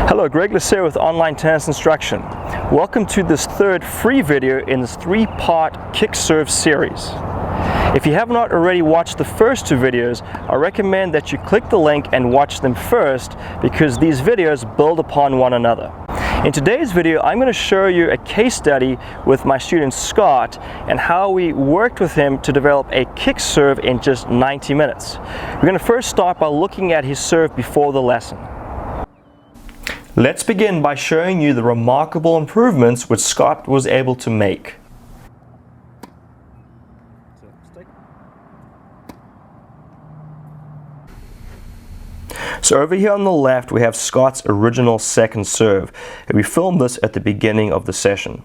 Hello, Gregg with Online Tennis Instruction. Welcome to this third free video in this three-part kick serve series. If you have not already watched the first two videos, I recommend that you click the link and watch them first because these videos build upon one another. In today's video, I'm going to show you a case study with my student Scott and how we worked with him to develop a kick serve in just 90 minutes. We're going to first start by looking at his serve before the lesson. Let's begin by showing you the remarkable improvements which Scott was able to make. So over here on the left we have Scott's original second serve, and we filmed this at the beginning of the session.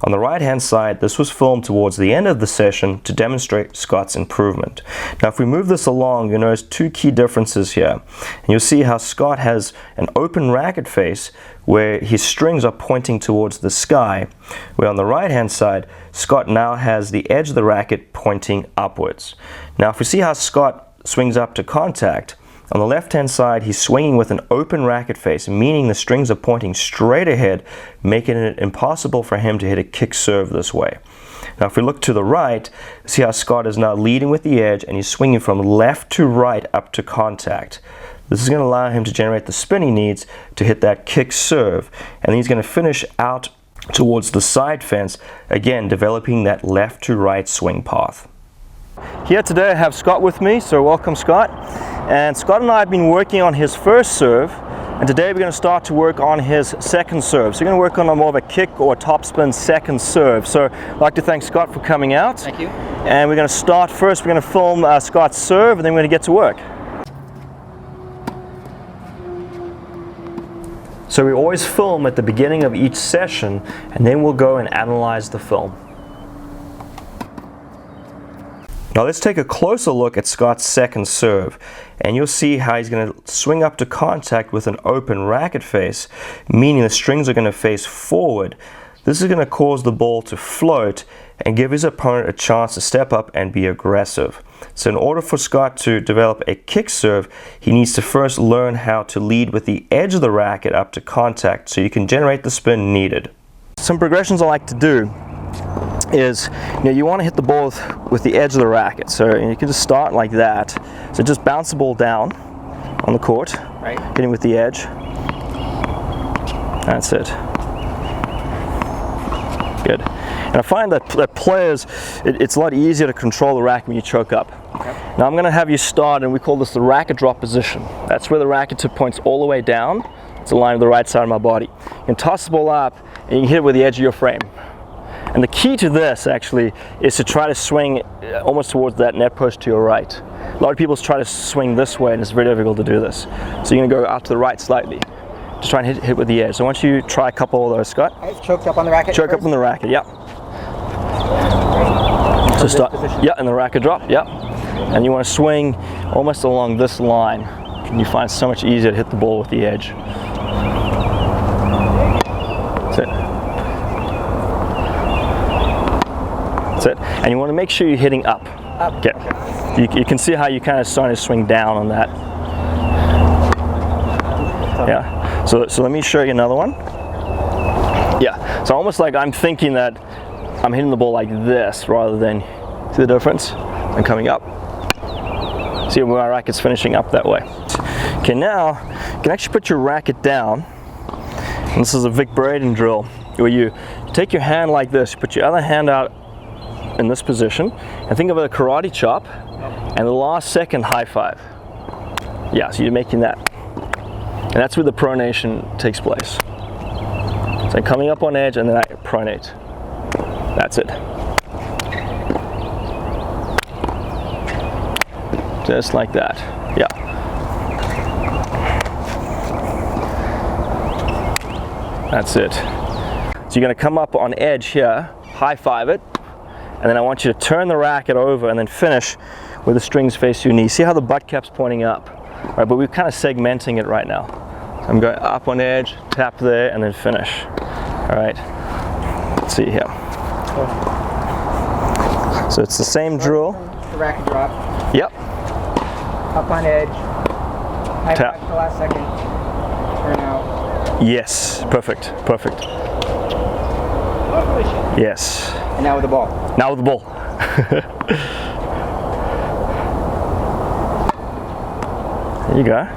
On the right hand side, this was filmed towards the end of the session to demonstrate Scott's improvement. Now if we move this along, you'll notice two key differences here. And you'll see how Scott has an open racket face where his strings are pointing towards the sky, where on the right hand side, Scott now has the edge of the racket pointing upwards. Now if we see how Scott swings up to contact, on the left hand side he's swinging with an open racket face, meaning the strings are pointing straight ahead, making it impossible for him to hit a kick serve this way. Now if we look to the right, see how Scott is now leading with the edge and he's swinging from left to right up to contact. This is going to allow him to generate the spin he needs to hit that kick serve, and he's going to finish out towards the side fence, again developing that left to right swing path. Here today I have Scott with me, so welcome Scott. And Scott and I have been working on his first serve, and today we're going to start to work on his second serve. So we're going to work on a more of a kick or a topspin second serve. So I'd like to thank Scott for coming out. Thank you. And we're going to start first, we're going to film Scott's serve, and then we're going to get to work. So we always film at the beginning of each session, and then we'll go and analyze the film. Now let's take a closer look at Scott's second serve, and you'll see how he's going to swing up to contact with an open racket face, meaning the strings are going to face forward. This is going to cause the ball to float and give his opponent a chance to step up and be aggressive. So in order for Scott to develop a kick serve, he needs to first learn how to lead with the edge of the racket up to contact so you can generate the spin needed. Some progressions I like to do is, you want to hit the ball with the edge of the racket. So you can just start like that. So just bounce the ball down on the court, right, hitting with the edge. That's it. Good. And I find that players, it's a lot easier to control the racket when you choke up. Okay. Now I'm going to have you start, and we call this the racket drop position. That's where the racket tip points all the way down. It's aligned with the right side of my body. You can toss the ball up and you can hit it with the edge of your frame. And the key to this actually is to try to swing almost towards that net push to your right. A lot of people try to swing this way and it's very difficult to do this. So you're going to go out to the right slightly. Just try and hit with the edge. So why don't you try a couple of those, Scott? Right, choked up on the racket. Choke up on the racket, yeah. So start, yeah, in the racket drop, yeah. And you want to swing almost along this line. And you find it so much easier to hit the ball with the edge. That's it. That's it. And you want to make sure you're hitting up. Okay. You can see how you kind of starting to swing down on that. Yeah. So let me show you another one. Yeah. So almost like I'm thinking that I'm hitting the ball like this rather than, see the difference? I'm coming up. See where my racket's finishing up that way. Okay, now you can actually put your racket down. And this is a Vic Braden drill where you take your hand like this, you put your other hand out in this position, and think of a karate chop, and the last second high five. Yeah, so you're making that. And that's where the pronation takes place. So I'm coming up on edge and then I pronate. That's it. Just like that. Yeah. That's it. So you're going to come up on edge here, high five it, and then I want you to turn the racket over and then finish where the strings face your knee. See how the butt cap's pointing up? Right, but we're kind of segmenting it right now. So I'm going up on edge, tap there, and then finish. All right. Let's see here. So it's the same drill. The racket drop. Yep. Up on edge. High Tap. five for the last second. Turn out. Yes, perfect, perfect. Yes. And now with the ball. Now with the ball. There you go.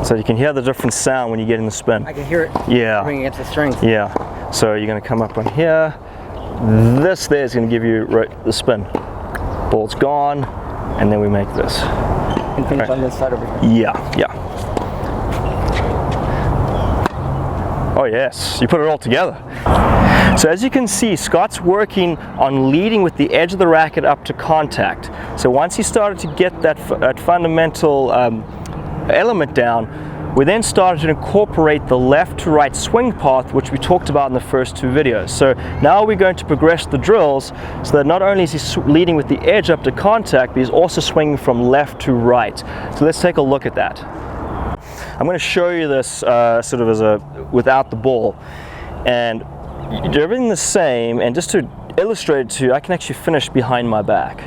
So you can hear the different sound when you get in the spin. I can hear it. Yeah. Ringing against the strings. Yeah. So you're going to come up on here. This there is going to give you the spin. Ball's gone, and then we make this. And finish on this side over here. Yeah, yeah. Oh yes, you put it all together. So as you can see, Scott's working on leading with the edge of the racket up to contact. So once he started to get that fundamental element down, we then started to incorporate the left to right swing path, which we talked about in the first two videos. So now we're going to progress the drills so that not only is he leading with the edge up to contact, but he's also swinging from left to right. So let's take a look at that. I'm going to show you this sort of as without the ball, and you do everything the same, and just to illustrate it to you, I can actually finish behind my back.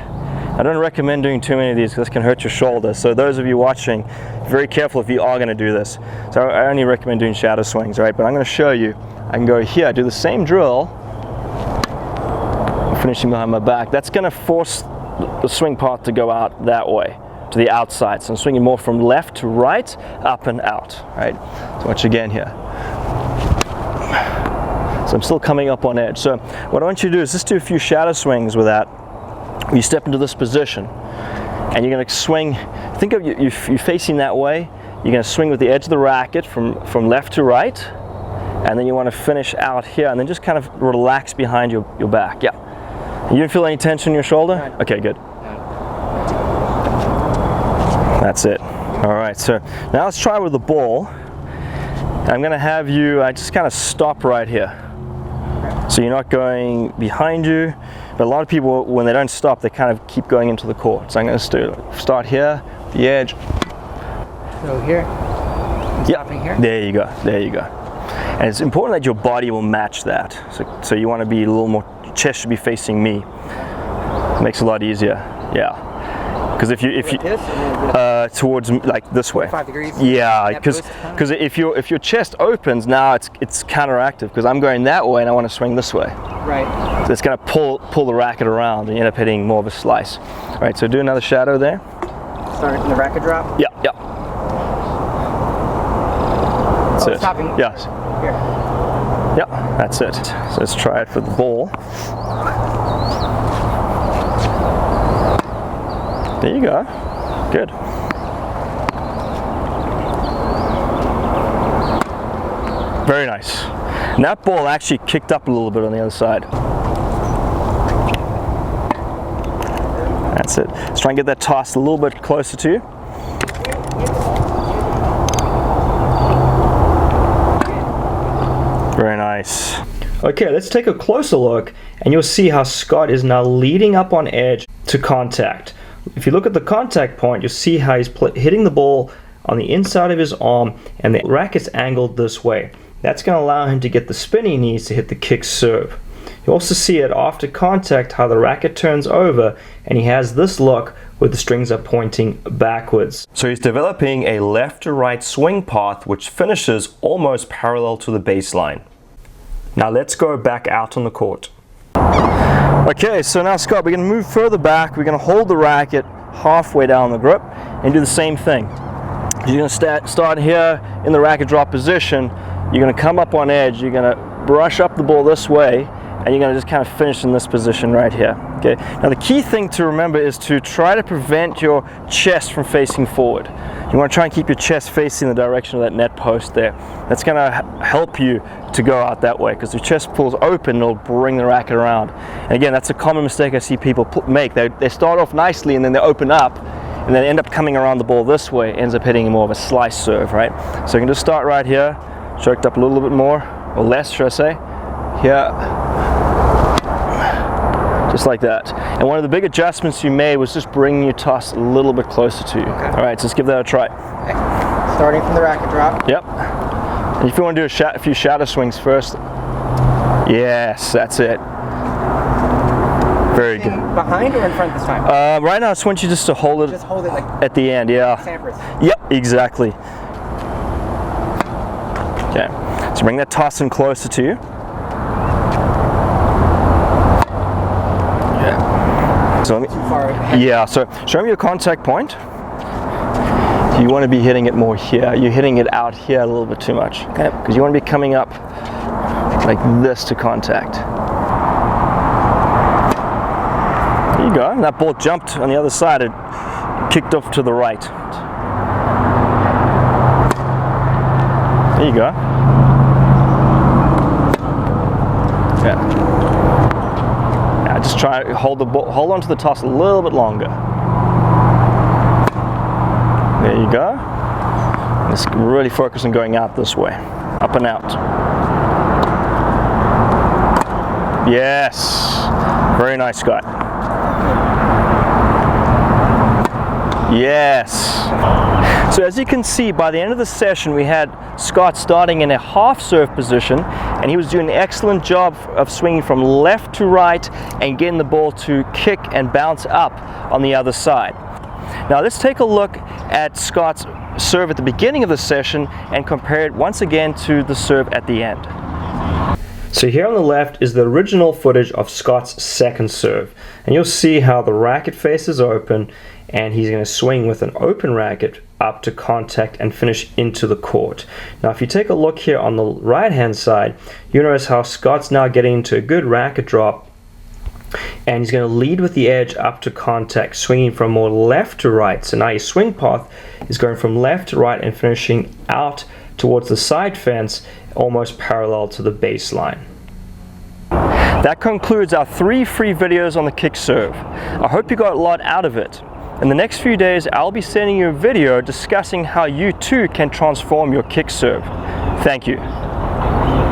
I don't recommend doing too many of these because this can hurt your shoulder. So those of you watching, very careful if you are going to do this. So I only recommend doing shadow swings, right? But I'm going to show you. I can go here, do the same drill, finishing behind my back. That's going to force the swing path to go out that way, to the outside. So I'm swinging more from left to right, up and out, right? So watch again here. So I'm still coming up on edge. So what I want you to do is just do a few shadow swings with that. You step into this position, and you're going to swing. Think of you facing that way. You're going to swing with the edge of the racket from left to right, and then you want to finish out here, and then just kind of relax behind your back. Yeah. You didn't feel any tension in your shoulder? Okay, good. That's it. All right. So now let's try with the ball. I'm going to have you just kind of stop right here. So you're not going behind you. But a lot of people, when they don't stop, they kind of keep going into the court. So I'm going to start here, the edge. So here, stopping here. There you go, there you go. And it's important that your body will match that. So you want to be a little more, your chest should be facing me. Makes it a lot easier, yeah. Because if you towards like this way. 45 degrees. Yeah, because if your chest opens, now it's counteractive because I'm going that way and I want to swing this way. Right. So it's going to pull the racket around and you end up hitting more of a slice. All right, so do another shadow there. Starting from the racket drop. Yeah, yeah. That's it. Stopping. Yes. Here. Yeah, that's it. So let's try it for the ball. There you go. Good. Very nice. And that ball actually kicked up a little bit on the other side. That's it. Let's try and get that tossed a little bit closer to you. Very nice. Okay, let's take a closer look and you'll see how Scott is now leading up on edge to contact. If you look at the contact point, you'll see how he's hitting the ball on the inside of his arm and the racket's angled this way. That's going to allow him to get the spin he needs to hit the kick serve. You also see it after contact how the racket turns over and he has this look where the strings are pointing backwards. So he's developing a left to right swing path which finishes almost parallel to the baseline. Now let's go back out on the court. Okay, so now Scott, we're going to move further back. We're going to hold the racket halfway down the grip and do the same thing. You're going to start here in the racket drop position. You're going to come up on edge. You're going to brush up the ball this way, and you're going to just kind of finish in this position right here. Okay. Now the key thing to remember is to try to prevent your chest from facing forward. You want to try and keep your chest facing the direction of that net post there. That's going to help you to go out that way because your chest pulls open and it'll bring the racket around. And again, that's a common mistake I see people make. They start off nicely and then they open up and then end up coming around the ball this way, ends up hitting more of a slice serve, right? So you can just start right here, choked up a little bit more, or less, should I say, here, just like that. And one of the big adjustments you made was just bringing your toss a little bit closer to you. Okay. All right, so let's give that a try. Okay. Starting from the racket drop. Yep. And if you want to do a few shadow swings first, yes, that's it. Very good. Behind or in front this time? Right now, I just want you just to hold it. Just hold it like at the end, yeah. Sampras. Yep, exactly. Okay, so bring that toss in closer to you. Yeah. So let me. Too far ahead. Yeah. So show me your contact point. You want to be hitting it more here. You're hitting it out here a little bit too much. Okay. Because you want to be coming up like this to contact. There you go. And that ball jumped on the other side. It kicked off to the right. There you go. Yeah. Now just try to hold on to the toss a little bit longer. There you go. Just really focus on going out this way. Up and out. Yes. Very nice, Scott. Yes. So as you can see, by the end of the session, we had Scott starting in a half serve position, and he was doing an excellent job of swinging from left to right and getting the ball to kick and bounce up on the other side. Now let's take a look at Scott's serve at the beginning of the session and compare it once again to the serve at the end. So here on the left is the original footage of Scott's second serve, and you'll see how the racket face is open and he's going to swing with an open racket up to contact and finish into the court. Now if you take a look here on the right hand side, you notice how Scott's now getting into a good racket drop, and he's going to lead with the edge up to contact, swinging from more left to right. So now your swing path is going from left to right and finishing out towards the side fence, almost parallel to the baseline. That concludes our 3 free videos on the kick serve. I hope you got a lot out of it. In the next few days, I'll be sending you a video discussing how you too can transform your kick serve. Thank you.